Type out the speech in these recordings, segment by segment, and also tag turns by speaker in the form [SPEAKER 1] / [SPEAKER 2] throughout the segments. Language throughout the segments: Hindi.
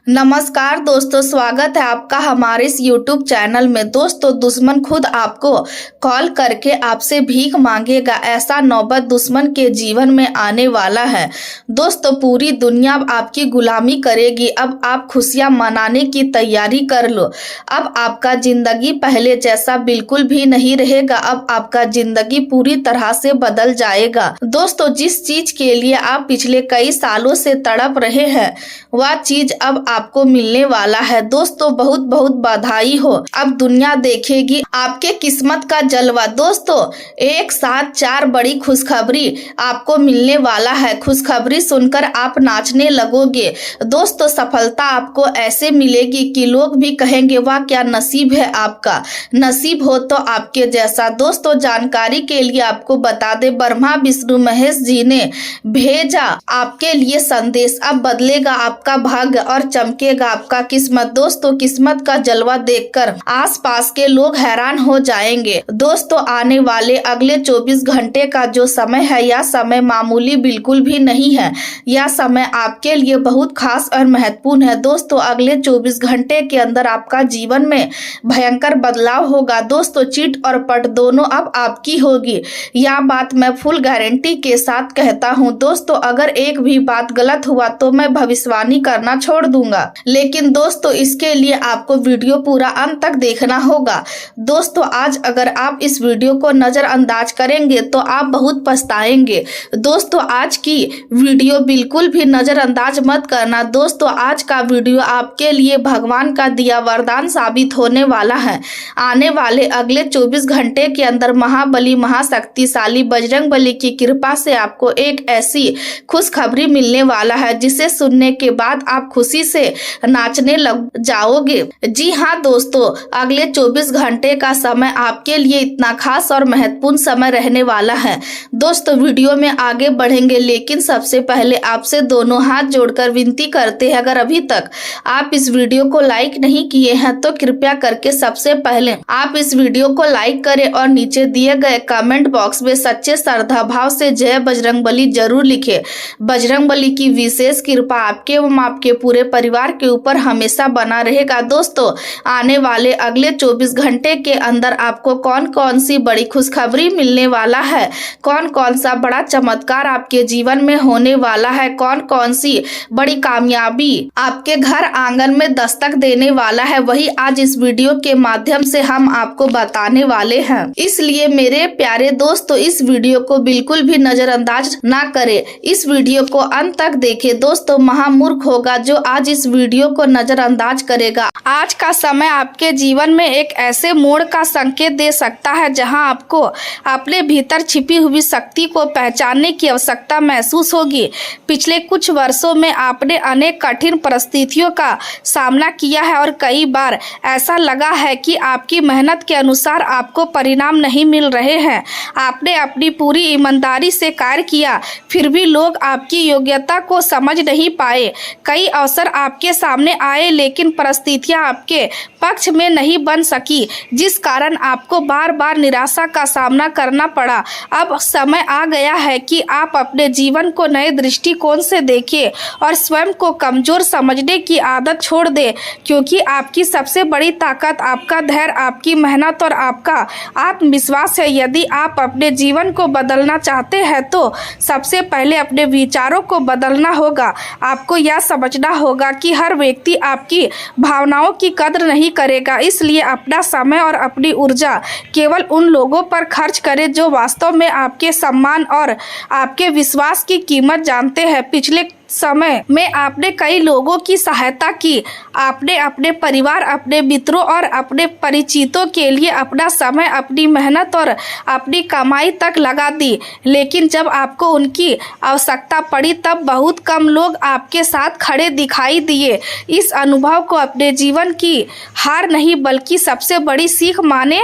[SPEAKER 1] नमस्कार दोस्तों, स्वागत है आपका हमारे इस YouTube चैनल में। दोस्तों, दुश्मन खुद आपको कॉल करके आपसे भीख मांगेगा, ऐसा नौबत दुश्मन के जीवन में आने वाला है। दोस्तों, पूरी दुनिया आपकी गुलामी करेगी। अब आप खुशियां मनाने की तैयारी कर लो। अब आपका जिंदगी पहले जैसा बिल्कुल भी नहीं रहेगा। अब आपका जिंदगी पूरी तरह से बदल जाएगा। दोस्तों, जिस चीज के लिए आप पिछले कई सालों से तड़प रहे हैं, वह चीज अब आपको मिलने वाला है। दोस्तों, बहुत बहुत बधाई हो। अब दुनिया देखेगी आपके किस्मत का जलवा। दोस्तों, एक साथ 4 बड़ी खुशखबरी आपको मिलने वाला है। खुशखबरी सुनकर आप नाचने लगोगे। दोस्तों, सफलता आपको ऐसे मिलेगी कि लोग भी कहेंगे वाह क्या नसीब है आपका। नसीब हो तो आपके जैसा। दोस्तों, जानकारी के लिए आपको बता दे, ब्रह्मा विष्णु महेश जी ने भेजा आपके लिए संदेश। अब बदलेगा आपका भाग्य और चमकेगा आपका किस्मत। दोस्तों, किस्मत का जलवा देखकर आसपास के लोग हैरान हो जाएंगे। दोस्तों, आने वाले अगले 24 घंटे का जो समय है, यह समय मामूली बिल्कुल भी नहीं है। यह समय आपके लिए बहुत खास और महत्वपूर्ण है। दोस्तों, अगले 24 घंटे के अंदर आपका जीवन में भयंकर बदलाव होगा। दोस्तों, चिट और पट दोनों अब आपकी होगी। यह बात मैं फुल गारंटी के साथ कहता हूँ। दोस्तों, अगर एक भी बात गलत हुआ तो मैं भविष्यवाणी करना छोड़ दूंगा। लेकिन दोस्तों, इसके लिए आपको वीडियो पूरा अंत तक देखना होगा। दोस्तों, आज अगर आप इस वीडियो को नजरअंदाज करेंगे तो आप बहुत पछताएंगे। दोस्तों, आज की वीडियो बिल्कुल भी नजरअंदाज मत करना। दोस्तों, आज का वीडियो आपके लिए भगवान का दिया वरदान साबित होने वाला है। आने वाले अगले 24 घंटे के अंदर महाबली महाशक्तिशाली बजरंगबली की कृपा से आपको एक ऐसी खुशखबरी मिलने वाला है जिसे सुनने के बाद आप खुशी से नाचने लग जाओगे। जी हाँ दोस्तों, अगले 24 घंटे का समय आपके लिए इतना खास और महत्वपूर्ण समय रहने वाला है। दोस्तों, वीडियो में आगे बढ़ेंगे, लेकिन सबसे पहले आपसे दोनों हाथ जोड़कर विनती करते हैं, अगर अभी तक आप इस वीडियो को लाइक नहीं किए हैं तो कृपया करके सबसे पहले आप इस वीडियो को लाइक करें और नीचे दिए गए कमेंट बॉक्स में सच्चे श्रद्धा भाव से जय बजरंगबली जरूर लिखें। बजरंगबली की विशेष कृपा आपके एवं आपके पूरे परिवार के ऊपर हमेशा बना रहेगा। दोस्तों, आने वाले अगले 24 घंटे के अंदर आपको कौन कौन सी बड़ी खुशखबरी मिलने वाला है, कौन कौन सा बड़ा चमत्कार आपके जीवन में होने वाला है, कौन कौन सी बड़ी कामयाबी आपके घर आंगन में दस्तक देने वाला है, वही आज इस वीडियो के माध्यम से हम आपको बताने वाले हैं। इसलिए मेरे प्यारे दोस्तों, इस वीडियो को बिल्कुल भी नजरअंदाज ना करें, इस वीडियो को अंत तक देखें। दोस्तों, महामूर्ख होगा जो आज इस वीडियो को नजरअंदाज करेगा। आज का समय आपके जीवन में एक ऐसे मोड़ का संकेत दे सकता है जहां आपको अपने भीतर छिपी हुई शक्ति को पहचानने की आवश्यकता महसूस होगी। पिछले कुछ वर्षों में आपने अनेक कठिन परिस्थितियों का सामना किया है और कई बार ऐसा लगा है कि आपकी मेहनत के अनुसार आपको परिणाम नहीं मिल रहे हैं। आपने अपनी पूरी ईमानदारी से कार्य किया, फिर भी लोग आपकी योग्यता को समझ नहीं पाए। कई अवसर आपके सामने आए, लेकिन परिस्थितियां आपके पक्ष में नहीं बन सकी, जिस कारण आपको बार बार निराशा का सामना करना पड़ा। अब समय आ गया है कि आप अपने जीवन को नए दृष्टिकोण से देखें और स्वयं को कमजोर समझने की आदत छोड़ दें, क्योंकि आपकी सबसे बड़ी ताकत आपका धैर्य, आपकी मेहनत और आपका आत्मविश्वास है। यदि आप अपने जीवन को बदलना चाहते हैं तो सबसे पहले अपने विचारों को बदलना होगा। आपको यह समझना होगा कि हर व्यक्ति आपकी भावनाओं की कद्र नहीं करेगा, इसलिए अपना समय और अपनी ऊर्जा केवल उन लोगों पर खर्च करें जो वास्तव में आपके सम्मान और आपके विश्वास की कीमत जानते हैं। पिछले समय में आपने कई लोगों की सहायता की। आपने अपने परिवार, अपने मित्रों और अपने परिचितों के लिए अपना समय, अपनी मेहनत और अपनी कमाई तक लगा दी, लेकिन जब आपको उनकी आवश्यकता पड़ी तब बहुत कम लोग आपके साथ खड़े दिखाई दिए। इस अनुभव को अपने जीवन की हार नहीं बल्कि सबसे बड़ी सीख माने,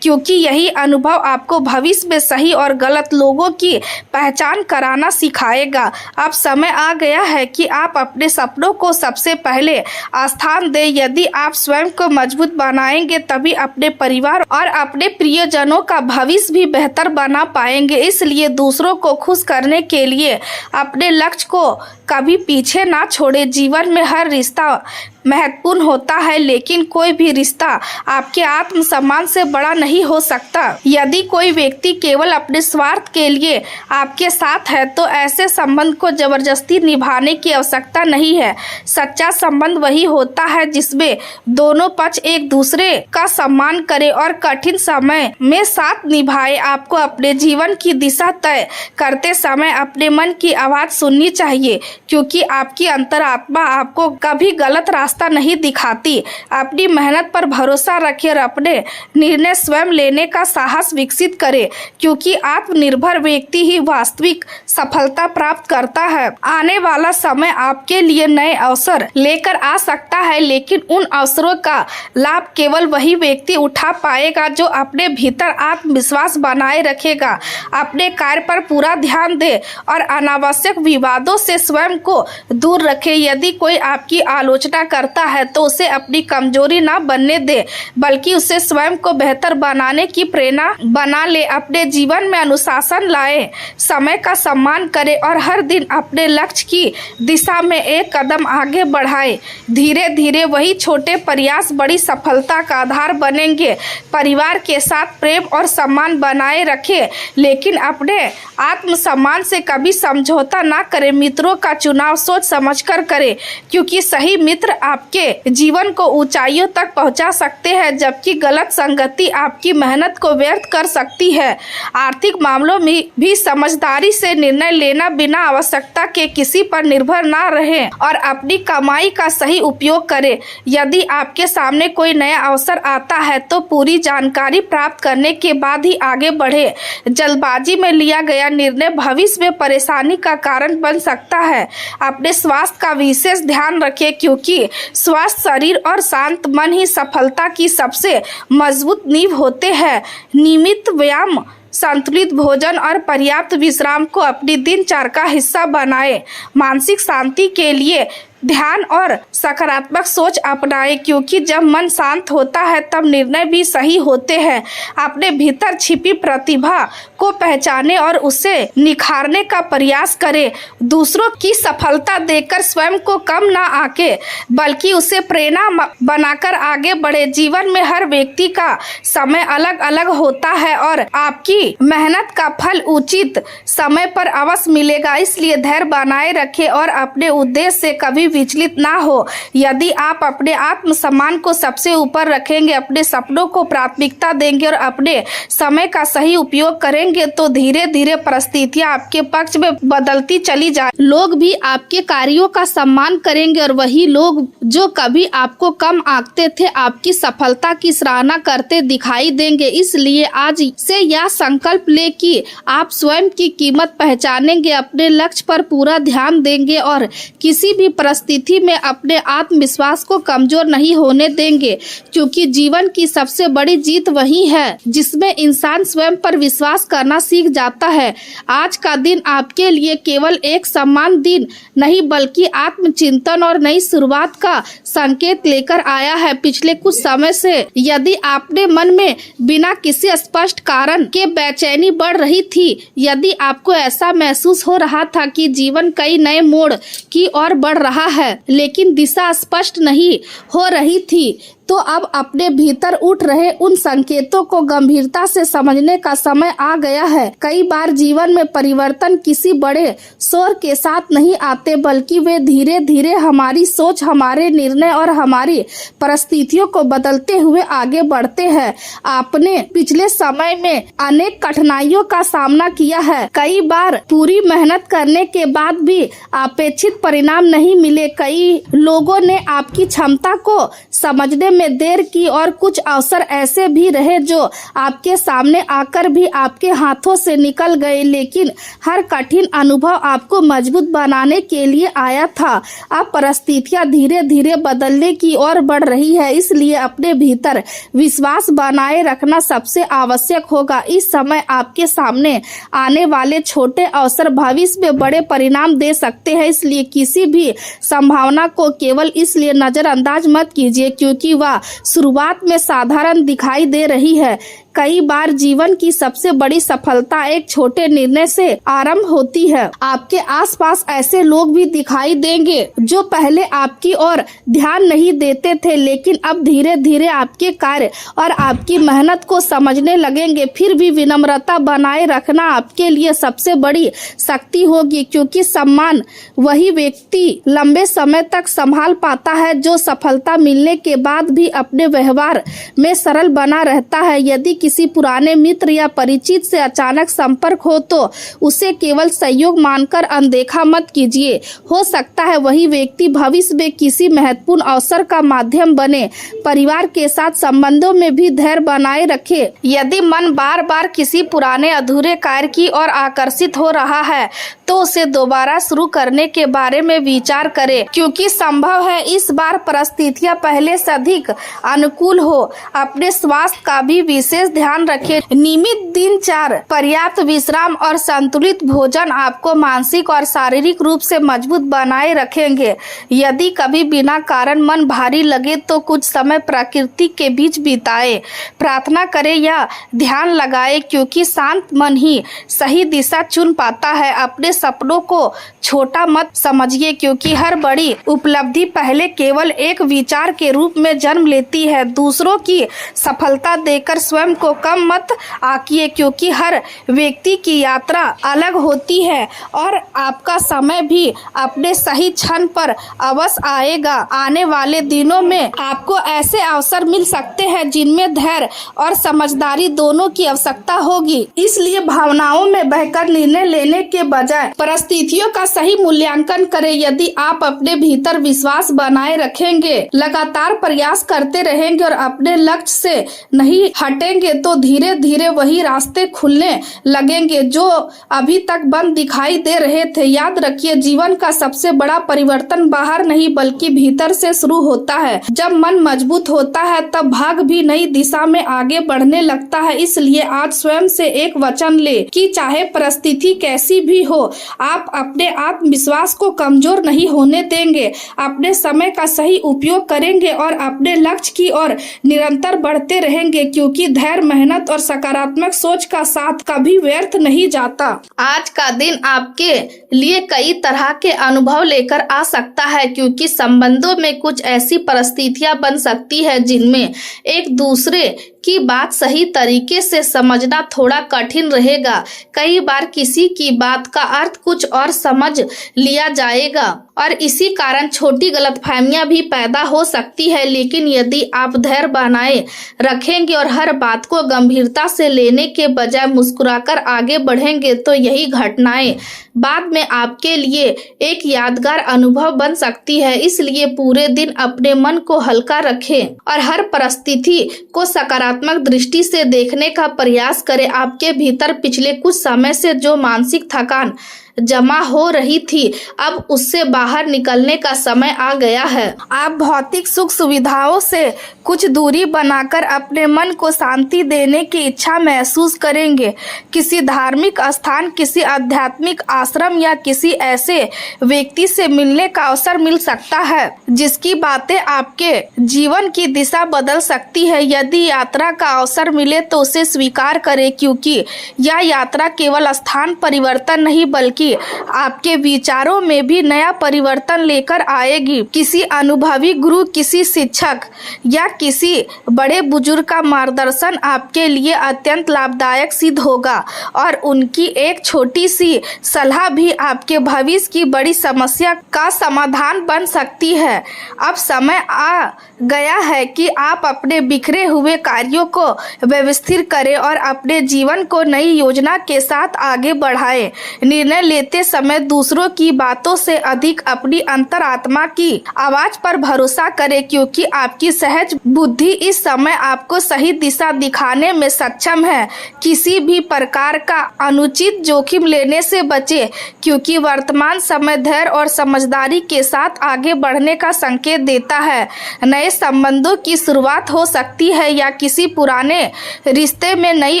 [SPEAKER 1] क्योंकि यही अनुभव आपको भविष्य में सही और गलत लोगों की पहचान कराना सिखाएगा। अब समय आ गया है कि आप अपने सपनों को सबसे पहले स्थान दें। यदि आप स्वयं को मजबूत बनाएंगे तभी अपने परिवार और अपने प्रियजनों का भविष्य भी बेहतर बना पाएंगे। इसलिए दूसरों को खुश करने के लिए अपने लक्ष्य को कभी पीछे ना छोड़ें। जीवन में हर रिश्ता महत्वपूर्ण होता है, लेकिन कोई भी रिश्ता आपके आत्मसम्मान से बड़ा नहीं हो सकता। यदि कोई व्यक्ति केवल अपने स्वार्थ के लिए आपके साथ है तो ऐसे संबंध को जबरदस्ती निभाने की आवश्यकता नहीं है। सच्चा संबंध वही होता है जिसमें दोनों पक्ष एक दूसरे का सम्मान करें और कठिन समय में साथ निभाए। आपको अपने जीवन की दिशा तय करते समय अपने मन की आवाज सुननी चाहिए, क्योंकि आपकी अंतरात्मा आपको कभी गलत रास्ता नहीं दिखाती। अपनी मेहनत पर भरोसा रखें और अपने निर्णय स्वयं लेने का साहस विकसित करें, क्योंकि आत्मनिर्भर व्यक्ति ही वास्तविक सफलता प्राप्त करता है। आने वाला समय आपके लिए नए अवसर लेकर आ सकता है, लेकिन उन अवसरों का लाभ केवल वही व्यक्ति उठा पाएगा जो अपने भीतर आत्मविश्वास बनाए रखेगा। अपने कार्य पर पूरा ध्यान दें और अनावश्यक विवादों से स्वयं को दूर रखें। यदि कोई आपकी आलोचना करता है तो उसे अपनी कमजोरी ना बनने दे, बल्कि उसे स्वयं को बेहतर बनाने की प्रेरणा बना ले। अपने जीवन में अनुशासन लाएं, समय का सम्मान करें और हर दिन अपने लक्ष्य की दिशा में एक कदम आगे बढ़ाएं। धीरे धीरे वही छोटे प्रयास बड़ी सफलता का आधार बनेंगे। परिवार के साथ प्रेम और सम्मान बनाए रखें, लेकिन अपने आत्मसम्मान से कभी समझौता ना करें। मित्रों का चुनाव सोच समझकर करें, क्योंकि सही मित्र आपके जीवन को ऊंचाइयों तक पहुंचा सकते हैं, जबकि गलत संगति आपकी मेहनत को व्यर्थ कर सकती है। आर्थिक मामलों में भी समझदारी से निर्णय लेना, बिना आवश्यकता के किसी पर निर्भर ना रहें और अपनी कमाई का सही उपयोग करें। यदि आपके सामने कोई नया अवसर आता है तो पूरी जानकारी प्राप्त करने के बाद ही आगे बढ़े। जल्दबाजी में लिया गया निर्णय भविष्य में परेशानी का कारण बन सकता है। अपने स्वास्थ्य का विशेष ध्यान रखें, क्योंकि स्वस्थ शरीर और शांत मन ही सफलता की सबसे मजबूत नींव होते हैं। नियमित व्यायाम, संतुलित भोजन और पर्याप्त विश्राम को अपनी दिनचर्या का हिस्सा बनाएं। मानसिक शांति के लिए ध्यान और सकारात्मक सोच अपनाएं, क्योंकि जब मन शांत होता है तब निर्णय भी सही होते हैं। अपने भीतर छिपी प्रतिभा को पहचानें और उसे निखारने का प्रयास करें। दूसरों की सफलता देखकर स्वयं को कम ना आके, बल्कि उसे प्रेरणा बनाकर आगे बढ़े। जीवन में हर व्यक्ति का समय अलग अलग होता है और आपकी मेहनत का फल उचित समय पर अवश्य मिलेगा। इसलिए धैर्य बनाए रखें और अपने उद्देश्य से कभी विचलित ना हो। यदि आप अपने आत्मसम्मान को सबसे ऊपर रखेंगे, अपने सपनों को प्राथमिकता देंगे और अपने समय का सही उपयोग करेंगे, तो धीरे धीरे परिस्थितियां आपके पक्ष में बदलती चली जाए। लोग भी आपके कार्यों का सम्मान करेंगे और वही लोग जो कभी आपको कम आंकते थे, आपकी सफलता की सराहना करते दिखाई देंगे। इसलिए आज से यह संकल्प ले कि आप स्वयं की कीमत पहचानेंगे, अपने लक्ष्य पर पूरा ध्यान देंगे और किसी भी परिस्थिति में अपने आत्मविश्वास को कमजोर नहीं होने देंगे, क्योंकि जीवन की सबसे बड़ी जीत वही है जिसमें इंसान स्वयं पर विश्वास करना सीख जाता है। आज का दिन आपके लिए केवल एक सम्मान दिन नहीं, बल्कि आत्मचिंतन और नई शुरुआत का संकेत लेकर आया है। पिछले कुछ समय से यदि आपने मन में बिना किसी स्पष्ट कारण के बेचैनी बढ़ रही थी, यदि आपको ऐसा महसूस हो रहा था कि जीवन कई नए मोड़ की ओर बढ़ रहा है लेकिन दिशा स्पष्ट नहीं हो रही थी, तो अब अपने भीतर उठ रहे उन संकेतों को गंभीरता से समझने का समय आ गया है। कई बार जीवन में परिवर्तन किसी बड़े शोर के साथ नहीं आते, बल्कि वे धीरे धीरे हमारी सोच, हमारे निर्णय और हमारी परिस्थितियों को बदलते हुए आगे बढ़ते हैं। आपने पिछले समय में अनेक कठिनाइयों का सामना किया है। कई बार पूरी मेहनत करने के बाद भी अपेक्षित परिणाम नहीं मिले। कई लोगों ने आपकी क्षमता को समझने में देर की और कुछ अवसर ऐसे भी रहे जो आपके सामने आकर भी आपके हाथों से निकल गए, लेकिन हर कठिन अनुभव आपको मजबूत बनाने के लिए आया था। अब परिस्थितियां धीरे धीरे बदलने की ओर बढ़ रही है, इसलिए अपने भीतर विश्वास बनाए रखना सबसे आवश्यक होगा। इस समय आपके सामने आने वाले छोटे अवसर भविष्य में बड़े परिणाम दे सकते हैं, इसलिए किसी भी संभावना को केवल इसलिए नजरअंदाज मत कीजिए क्योंकि वह शुरुआत में साधारण दिखाई दे रही है। कई बार जीवन की सबसे बड़ी सफलता एक छोटे निर्णय से आरंभ होती है। आपके आसपास ऐसे लोग भी दिखाई देंगे जो पहले आपकी ओर ध्यान नहीं देते थे, लेकिन अब धीरे धीरे आपके कार्य और आपकी मेहनत को समझने लगेंगे। फिर भी विनम्रता बनाए रखना आपके लिए सबसे बड़ी शक्ति होगी, क्योंकि सम्मान वही व्यक्ति लंबे समय तक संभाल पाता है जो सफलता मिलने के बाद भी अपने व्यवहार में सरल बना रहता है। यदि किसी पुराने मित्र या परिचित से अचानक संपर्क हो तो उसे केवल सहयोग मानकर अनदेखा मत कीजिए। हो सकता है वही व्यक्ति भविष्य में किसी महत्वपूर्ण अवसर का माध्यम बने। परिवार के साथ संबंधों में भी धैर्य बनाए रखें। यदि मन बार बार किसी पुराने अधूरे कार्य की ओर आकर्षित हो रहा है तो उसे दोबारा शुरू करने के बारे में विचार करें, क्योंकि संभव है इस बार परिस्थितियां पहले से अधिक अनुकूल हो। अपने स्वास्थ्य का भी विशेष ध्यान रखें। नियमित दिनचर्या, पर्याप्त विश्राम और संतुलित भोजन आपको मानसिक और शारीरिक रूप से मजबूत बनाए रखेंगे। यदि कभी बिना कारण मन भारी लगे तो कुछ समय प्रकृति के बीच बिताएं, प्रार्थना करें या ध्यान लगाएं, क्योंकि शांत मन ही सही दिशा चुन पाता है। अपने सपनों को छोटा मत समझिए, क्योंकि हर बड़ी उपलब्धि पहले केवल एक विचार के रूप में जन्म लेती है। दूसरों की सफलता देखकर स्वयं को कम मत आंकिए, क्योंकि हर व्यक्ति की यात्रा अलग होती है और आपका समय भी अपने सही क्षण पर अवश्य आएगा। आने वाले दिनों में आपको ऐसे अवसर मिल सकते हैं जिनमें धैर्य और समझदारी दोनों की आवश्यकता होगी। इसलिए भावनाओं में बहकर निर्णय लेने के बजाय परिस्थितियों का सही मूल्यांकन करें। यदि आप अपने भीतर विश्वास बनाए रखेंगे, लगातार प्रयास करते रहेंगे और अपने लक्ष्य से नहीं हटेंगे तो धीरे धीरे वही रास्ते खुलने लगेंगे जो अभी तक बंद दिखाई दे रहे थे। याद रखिए, जीवन का सबसे बड़ा परिवर्तन बाहर नहीं बल्कि भीतर से शुरू होता है। जब मन मजबूत होता है तब भाग भी नई दिशा में आगे बढ़ने लगता है। इसलिए आज स्वयं से एक वचन ले कि चाहे परिस्थिति कैसी भी हो, आप अपने आत्मविश्वास को कमजोर नहीं होने देंगे। अपने समय का सही उपयोग करेंगे और अपने लक्ष्य की ओर निरंतर बढ़ते रहेंगे, क्योंकि धैर्य, मेहनत और सकारात्मक सोच का साथ कभी व्यर्थ नहीं जाता। आज का दिन आपके लिए कई तरह के अनुभव लेकर आ सकता है, क्योंकि संबंधों में कुछ ऐसी परिस्थितियां बन सकती है जिनमें एक दूसरे की बात सही तरीके से समझना थोड़ा कठिन रहेगा। कई बार किसी की बात का अर्थ कुछ और समझ लिया जाएगा और इसी कारण छोटी गलतफहमियां भी पैदा हो सकती है। लेकिन यदि आप धैर्य बनाए रखेंगे और हर बात को गंभीरता से लेने के बजाय मुस्कुराकर आगे बढ़ेंगे तो यही घटनाएं बाद में आपके लिए एक यादगार अनुभव बन सकती है। इसलिए पूरे दिन अपने मन को हल्का रखें और हर परिस्थिति को सकारात्मक दृष्टि से देखने का प्रयास करें। आपके भीतर पिछले कुछ समय से जो मानसिक थकान जमा हो रही थी, अब उससे बाहर निकलने का समय आ गया है। आप भौतिक सुख सुविधाओं से कुछ दूरी बनाकर अपने मन को शांति देने की इच्छा महसूस करेंगे। किसी धार्मिक स्थान, किसी आध्यात्मिक आश्रम या किसी ऐसे व्यक्ति से मिलने का अवसर मिल सकता है जिसकी बातें आपके जीवन की दिशा बदल सकती है। यदि यात्रा का अवसर मिले तो उसे स्वीकार करें, क्योंकि यह यात्रा केवल स्थान परिवर्तन नहीं बल्कि आपके विचारों में भी नया परिवर्तन लेकर आएगी। किसी अनुभवी गुरु, किसी शिक्षक या किसी बड़े बुजुर्ग का मार्गदर्शन आपके लिए अत्यंत लाभदायक सिद्ध होगा और उनकी एक छोटी सी सलाह भी आपके भविष्य की बड़ी समस्या का समाधान बन सकती है। अब समय आ गया है कि आप अपने बिखरे हुए कार्यों को व्यवस्थित करें और अपने जीवन को नई योजना के साथ आगे बढ़ाएं। निर्णय लेते समय दूसरों की बातों से अधिक अपनी अंतरात्मा की आवाज पर भरोसा करें, क्योंकि आपकी सहज बुद्धि इस समय आपको सही दिशा दिखाने में सक्षम है। किसी भी प्रकार का अनुचित जोखिम लेने से बचें, क्योंकि वर्तमान समय धैर्य और समझदारी के साथ आगे बढ़ने का संकेत देता है। नए संबंधों की शुरुआत हो सकती है या किसी पुराने रिश्ते में नई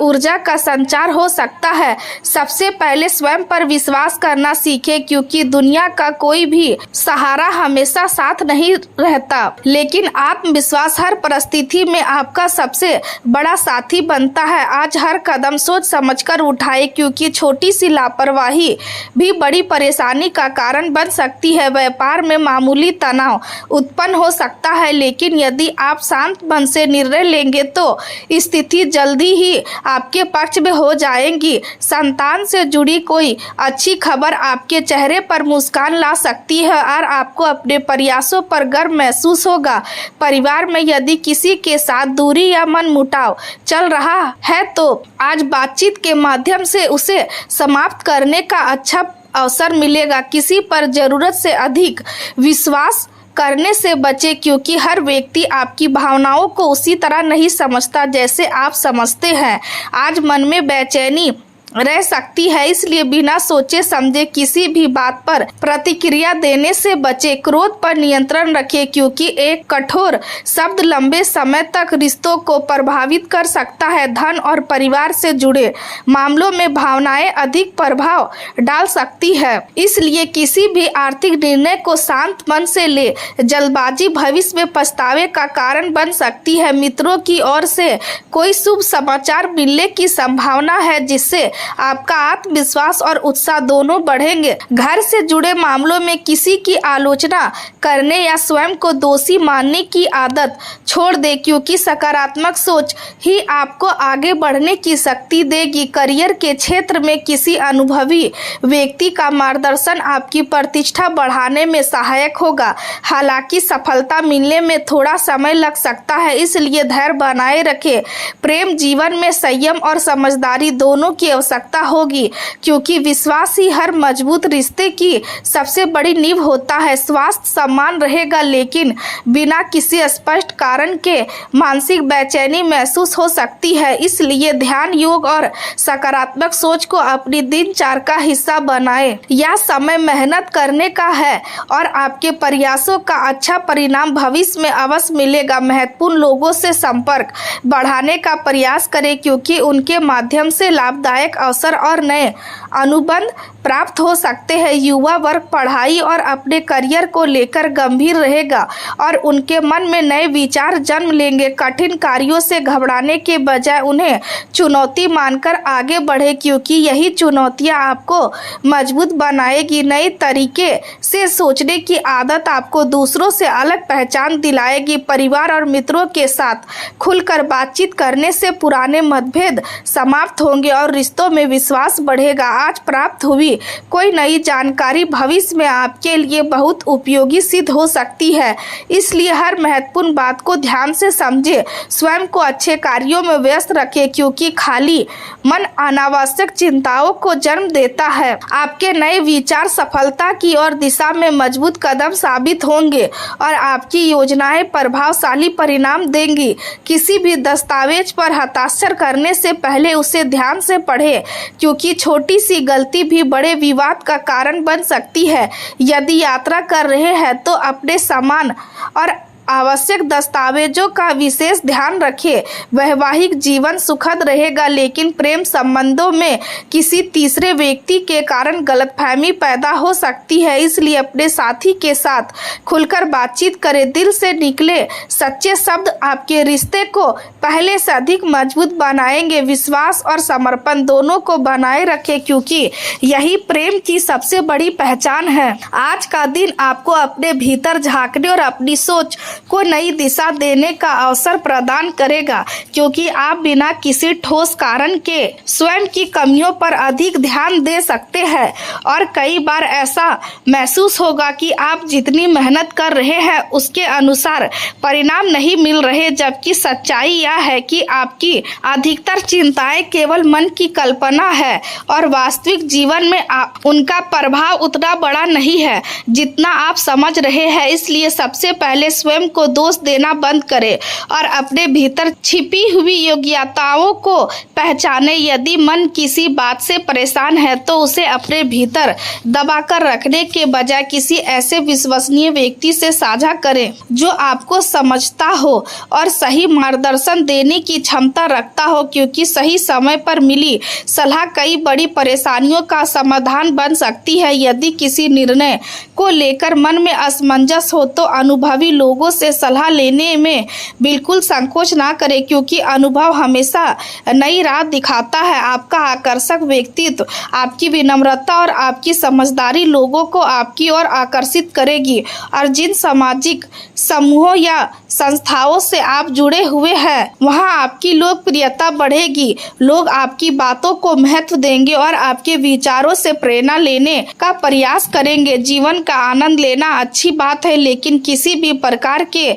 [SPEAKER 1] ऊर्जा का संचार हो सकता है। सबसे पहले स्वयं पर विश्वास करना सीखें, क्योंकि दुनिया का कोई भी सहारा हमेशा साथ नहीं रहता, लेकिन आत्मविश्वास हर परिस्थिति में आपका सबसे बड़ा साथी बनता है। आज हर कदम सोच समझकर उठाएं, क्योंकि छोटी सी लापरवाही भी बड़ी परेशानी का कारण बन सकती है। व्यापार में मामूली तनाव उत्पन्न हो सकता है, लेकिन यदि आप शांत मन से निर्णय लेंगे तो स्थिति जल्दी ही आपके पक्ष में हो जाएगी। संतान से जुड़ी कोई अच्छी खबर आपके चेहरे पर मुस्कान ला सकती है और आपको अपने प्रयासों पर गर्व महसूस होगा। परिवार में यदि किसी के साथ दूरी या मनमुटाव चल रहा है तो आज बातचीत के माध्यम से उसे समाप्त करने का अच्छा अवसर मिलेगा। किसी पर जरूरत से अधिक विश्वास करने से बचें, क्योंकि हर व्यक्ति आपकी भावनाओं को उसी तरह नहीं समझता जैसे आप समझते हैं। आज मन में बेचैनी रह सकती है, इसलिए बिना सोचे समझे किसी भी बात पर प्रतिक्रिया देने से बचें। क्रोध पर नियंत्रण रखें, क्योंकि एक कठोर शब्द लंबे समय तक रिश्तों को प्रभावित कर सकता है। धन और परिवार से जुड़े मामलों में भावनाएं अधिक प्रभाव डाल सकती है, इसलिए किसी भी आर्थिक निर्णय को शांत मन से ले। जल्दबाजी भविष्य में पछतावे का कारण बन सकती है। मित्रों की ओर से कोई शुभ समाचार मिलने की संभावना है, जिससे आपका आत्मविश्वास और उत्साह दोनों बढ़ेंगे। घर से जुड़े मामलों में किसी की आलोचना करने या स्वयं को दोषी मानने की आदत छोड़ दें, क्योंकि सकारात्मक सोच ही आपको आगे बढ़ने की शक्ति देगी। करियर के क्षेत्र में किसी अनुभवी व्यक्ति का मार्गदर्शन आपकी प्रतिष्ठा बढ़ाने में सहायक होगा। हालांकि सफलता मिलने में थोड़ा समय लग सकता है, इसलिए धैर्य बनाए रखें। प्रेम जीवन में संयम और समझदारी दोनों की आवश्यकता होगी, क्योंकि विश्वास ही हर मजबूत रिश्ते की सबसे बड़ी नींव होता है। स्वास्थ्य समान रहेगा, लेकिन बिना किसी स्पष्ट कारण के मानसिक बेचैनी महसूस हो सकती है, इसलिए ध्यान, योग और सकारात्मक सोच को अपनी दिनचर्या का हिस्सा बनाएं। यह समय मेहनत करने का है और आपके प्रयासों का अच्छा परिणाम भविष्य में अवश्य मिलेगा। महत्वपूर्ण लोगों से संपर्क बढ़ाने का प्रयास करें, क्योंकि उनके माध्यम से लाभदायक अवसर और नए अनुबंध प्राप्त हो सकते हैं। युवा वर्ग पढ़ाई और अपने करियर को लेकर गंभीर रहेगा और उनके मन में नए विचार जन्म लेंगे। कठिन कार्यों से घबराने के बजाय उन्हें चुनौती मानकर आगे बढ़े, क्योंकि यही चुनौतियां आपको मजबूत बनाएगी। नए तरीके से सोचने की आदत आपको दूसरों से अलग पहचान दिलाएगी। परिवार और मित्रों के साथ खुलकर बातचीत करने से पुराने मतभेद समाप्त होंगे और रिश्तों में विश्वास बढ़ेगा। आज प्राप्त हुई कोई नई जानकारी भविष्य में आपके लिए बहुत उपयोगी सिद्ध हो सकती है, इसलिए हर महत्वपूर्ण बात को ध्यान से समझें। स्वयं को अच्छे कार्यों में व्यस्त रखें, क्योंकि खाली मन अनावश्यक चिंताओं को जन्म देता है। आपके नए विचार सफलता की ओर दिशा में मजबूत कदम साबित होंगे और आपकी योजनाएं प्रभावशाली परिणाम देंगी। किसी भी दस्तावेज पर हस्ताक्षर करने से पहले उसे ध्यान से पढ़ें, क्योंकि छोटी सी गलती भी बड़े विवाद का कारण बन सकती है। यदि यात्रा कर रहे हैं तो अपने सामान और आवश्यक दस्तावेजों का विशेष ध्यान रखें। वैवाहिक जीवन सुखद रहेगा, लेकिन प्रेम संबंधों में किसी तीसरे व्यक्ति के कारण गलतफहमी पैदा हो सकती है, इसलिए अपने साथी के साथ खुलकर बातचीत करें। दिल से निकले सच्चे शब्द आपके रिश्ते को पहले से अधिक मजबूत बनाएंगे। विश्वास और समर्पण दोनों को बनाए रखें, क्योंकि यही प्रेम की सबसे बड़ी पहचान है। आज का दिन आपको अपने भीतर झांकने और अपनी सोच को नई दिशा देने का अवसर प्रदान करेगा, क्योंकि आप बिना किसी ठोस कारण के स्वयं की कमियों पर अधिक ध्यान दे सकते हैं और कई बार ऐसा महसूस होगा कि आप जितनी मेहनत कर रहे हैं उसके अनुसार परिणाम नहीं मिल रहे, जबकि सच्चाई यह है कि आपकी अधिकतर चिंताएं केवल मन की कल्पना है और वास्तविक जीवन में उनका प्रभाव उतना बड़ा नहीं है जितना आप समझ रहे हैं। इसलिए सबसे पहले स्वयं को दोष देना बंद करें और अपने भीतर छिपी हुई योग्यताओं को पहचानें। यदि मन किसी बात से परेशान है तो उसे अपने भीतर दबाकर रखने के बजाय किसी ऐसे विश्वसनीय व्यक्ति से साझा करें जो आपको समझता हो और सही मार्गदर्शन देने की क्षमता रखता हो, क्योंकि सही समय पर मिली सलाह कई बड़ी परेशानियों का समाधान बन सकती है। यदि किसी निर्णय को लेकर मन में असमंजस हो तो अनुभवी लोगों से सलाह लेने में बिल्कुल संकोच ना करें, क्योंकि अनुभव हमेशा नई राह दिखाता है। आपका आकर्षक व्यक्तित्व, आपकी विनम्रता और आपकी समझदारी लोगों को आपकी ओर आकर्षित करेगी और जिन सामाजिक समूहों या संस्थाओं से आप जुड़े हुए हैं वहां आपकी लोकप्रियता बढ़ेगी। लोग आपकी बातों को महत्व देंगे और आपके विचारों से प्रेरणा लेने का प्रयास करेंगे। जीवन का आनंद लेना अच्छी बात है, लेकिन किसी भी प्रकार के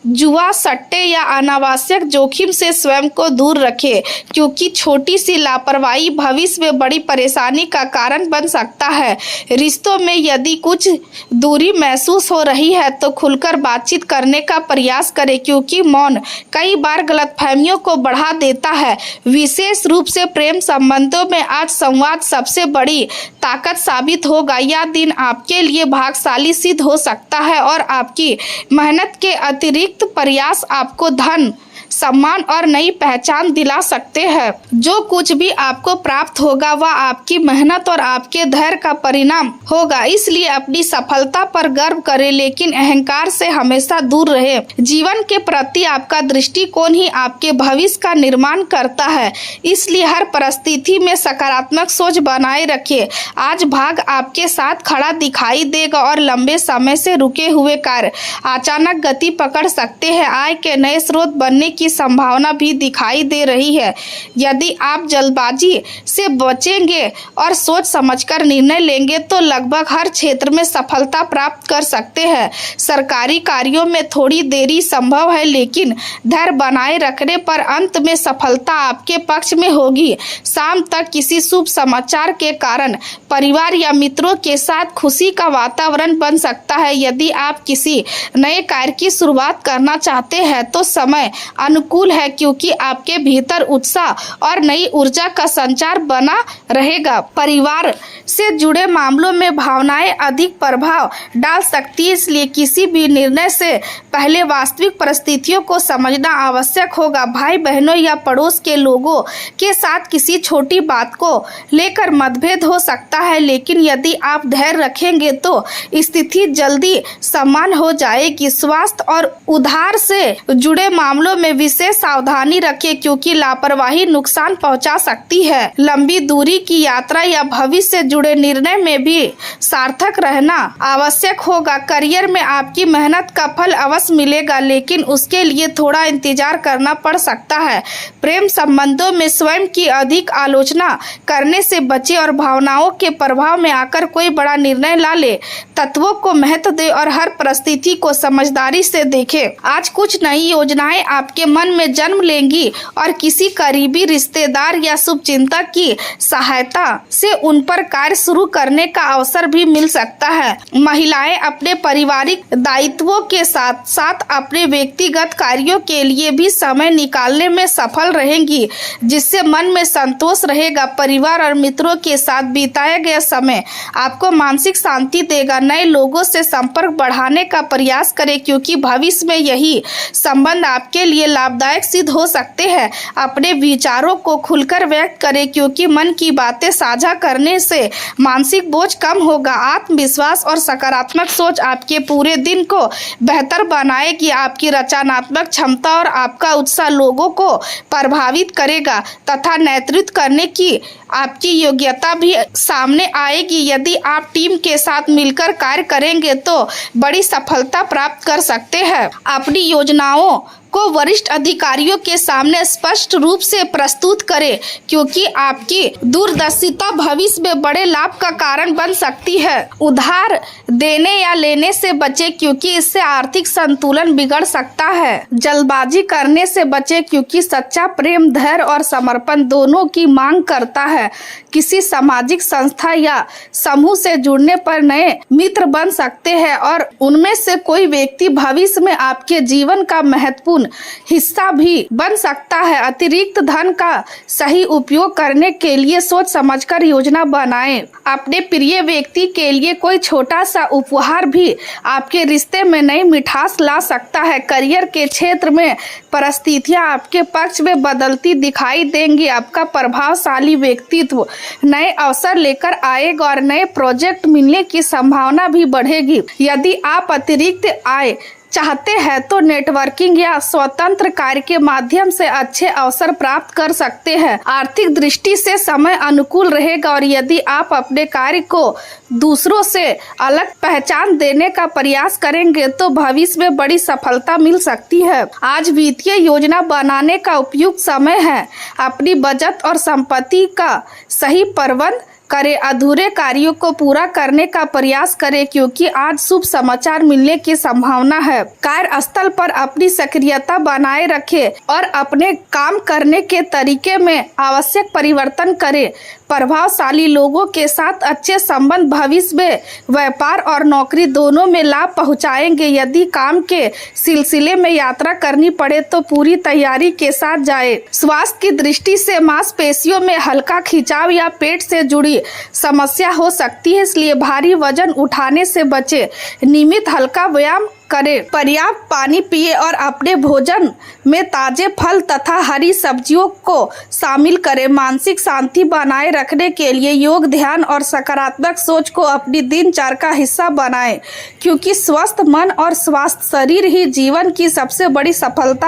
[SPEAKER 1] जुआ, सट्टे या अनावश्यक जोखिम से स्वयं को दूर रखें, क्योंकि छोटी सी लापरवाही भविष्य में बड़ी परेशानी का कारण बन सकता है। रिश्तों में यदि कुछ दूरी महसूस हो रही है तो खुलकर बातचीत करने का प्रयास करें, क्योंकि मौन कई बार गलतफहमियों को बढ़ा देता है। विशेष रूप से प्रेम संबंधों में आज संवाद सबसे बड़ी ताकत साबित होगा। यह दिन आपके लिए भाग्यशाली सिद्ध हो सकता है और आपकी मेहनत के अतिरिक्त प्रयास आपको धन, सम्मान और नई पहचान दिला सकते हैं। जो कुछ भी आपको प्राप्त होगा वह आपकी मेहनत और आपके धैर्य का परिणाम होगा। इसलिए अपनी सफलता पर गर्व करें, लेकिन अहंकार से हमेशा दूर रहे। जीवन के प्रति आपका दृष्टिकोण ही आपके भविष्य का निर्माण करता है, इसलिए हर परिस्थिति में सकारात्मक सोच बनाए रखिए। आज भाग आपके साथ खड़ा दिखाई देगा और लंबे समय से रुके हुए कार्य अचानक गति पकड़ सकते हैं। आय के नए स्रोत बनने की संभावना भी दिखाई दे रही है। यदि आप जल्दबाजी से बचेंगे और सोच समझकर निर्णय लेंगे तो लगभग हर क्षेत्र में सफलता प्राप्त कर सकते हैं। सरकारी कार्यों में थोड़ी देरी संभव है, लेकिन धैर्य बनाए रखने पर अंत में सफलता आपके पक्ष में होगी। शाम तक किसी शुभ समाचार के कारण परिवार या मित्रों के साथ खुशी का वातावरण बन सकता है। यदि आप किसी नए कार्य की शुरुआत करना चाहते हैं तो समय अनुकूल है, क्योंकि आपके भीतर उत्साह और नई ऊर्जा का संचार बना रहेगा। परिवार से जुड़े मामलों में भावनाएं अधिक प्रभाव डाल सकती है, इसलिए किसी भी निर्णय से पहले वास्तविक परिस्थितियों को समझना आवश्यक होगा। भाई बहनों या पड़ोस के लोगों के साथ किसी छोटी बात को लेकर मतभेद हो सकता है, लेकिन यदि आप धैर्य रखेंगे तो स्थिति जल्दी समान हो जाएगी। स्वास्थ्य और उधार से जुड़े मामलों में विशेष सावधानी रखें, क्योंकि लापरवाही नुकसान पहुंचा सकती है। लंबी दूरी की यात्रा या भविष्य से जुड़े निर्णय में भी सार्थक रहना आवश्यक होगा। करियर में आपकी मेहनत का फल अवश्य मिलेगा, लेकिन उसके लिए थोड़ा इंतजार करना पड़ सकता है। प्रेम संबंधों में स्वयं की अधिक आलोचना करने से बचे और भावनाओं के प्रभाव में आकर कोई बड़ा निर्णय ना ले। तत्वों को महत्व दे और हर परिस्थिति को समझदारी से देखें। आज कुछ नई योजनाएं आपके मन में जन्म लेंगी और किसी करीबी रिश्तेदार या शुभचिंतक की सहायता से उन पर कार्य शुरू करने का अवसर भी मिल सकता है। महिलाएं अपने पारिवारिक दायित्वों के साथ साथ अपने व्यक्तिगत कार्यों के लिए भी समय निकालने में सफल रहेंगी, जिससे मन में संतोष रहेगा। परिवार और मित्रों के साथ बिताया गया समय आपको मानसिक शांति देगा। नए लोगों से संपर्क बढ़ाने का प्रयास करें, क्योंकि भविष्य में यही संबंध आपके लिए लाभदायक सिद्ध हो सकते हैं। अपने विचारों को खुलकर व्यक्त करें, क्योंकि मन की बातें साझा करने से मानसिक बोझ कम होगा। आत्मविश्वास और सकारात्मक सोच आपके पूरे दिन को बेहतर बनाएगी। आपकी रचनात्मक क्षमता और आपका उत्साह लोगों को प्रभावित करेगा तथा नेतृत्व करने की आपकी योग्यता भी सामने आएगी। यदि आप टीम के साथ मिलकर कार्य करेंगे तो बड़ी सफलता प्राप्त कर सकते हैं। अपनी योजनाओं को वरिष्ठ अधिकारियों के सामने स्पष्ट रूप से प्रस्तुत करें, क्योंकि आपकी दूरदर्शिता भविष्य में बड़े लाभ का कारण बन सकती है। उधार देने या लेने से बचें, क्योंकि इससे आर्थिक संतुलन बिगड़ सकता है। जल्दबाजी करने से बचें, क्योंकि सच्चा प्रेम धैर्य और समर्पण दोनों की मांग करता है। किसी सामाजिक संस्था या समूह से जुड़ने पर नए मित्र बन सकते हैं और उनमें से कोई व्यक्ति भविष्य में आपके जीवन का महत्वपूर्ण हिस्सा भी बन सकता है। अतिरिक्त धन का सही उपयोग करने के लिए सोच समझकर योजना बनाएं। अपने प्रिय व्यक्ति के लिए कोई छोटा सा उपहार भी आपके रिश्ते में नई मिठास ला सकता है। करियर के क्षेत्र में परिस्थितियां आपके पक्ष में बदलती दिखाई देंगी। आपका प्रभावशाली व्यक्तित्व नए अवसर लेकर आएगा और नए प्रोजेक्ट मिलने की संभावना भी बढ़ेगी। यदि आप अतिरिक्त आय चाहते हैं तो नेटवर्किंग या स्वतंत्र कार्य के माध्यम से अच्छे अवसर प्राप्त कर सकते हैं। आर्थिक दृष्टि से समय अनुकूल रहेगा और यदि आप अपने कार्य को दूसरों से अलग पहचान देने का प्रयास करेंगे तो भविष्य में बड़ी सफलता मिल सकती है। आज वित्तीय योजना बनाने का उपयुक्त समय है। अपनी बचत और संपत्ति का सही प्रबंधन करें। अधूरे कार्यों को पूरा करने का प्रयास करें, क्योंकि आज शुभ समाचार मिलने की संभावना है। कार्यस्थल पर अपनी सक्रियता बनाए रखें और अपने काम करने के तरीके में आवश्यक परिवर्तन करें। प्रभावशाली लोगों के साथ अच्छे संबंध भविष्य में व्यापार और नौकरी दोनों में लाभ पहुंचाएंगे। यदि काम के सिलसिले में यात्रा करनी पड़े तो पूरी तैयारी के साथ जाएं। स्वास्थ्य की दृष्टि से मांसपेशियों में हल्का खिंचाव या पेट से जुड़ी समस्या हो सकती है, इसलिए भारी वजन उठाने से बचें। नियमित हल्का व्यायाम करें, पर्याप्त पानी पिए और अपने भोजन में ताजे फल तथा हरी सब्जियों को शामिल करें। मानसिक शांति बनाए रखने के लिए योग, ध्यान और सकारात्मक सोच को अपनी दिनचर्या का हिस्सा बनाएं, क्योंकि स्वस्थ मन और स्वस्थ शरीर ही जीवन की सबसे बड़ी सफलता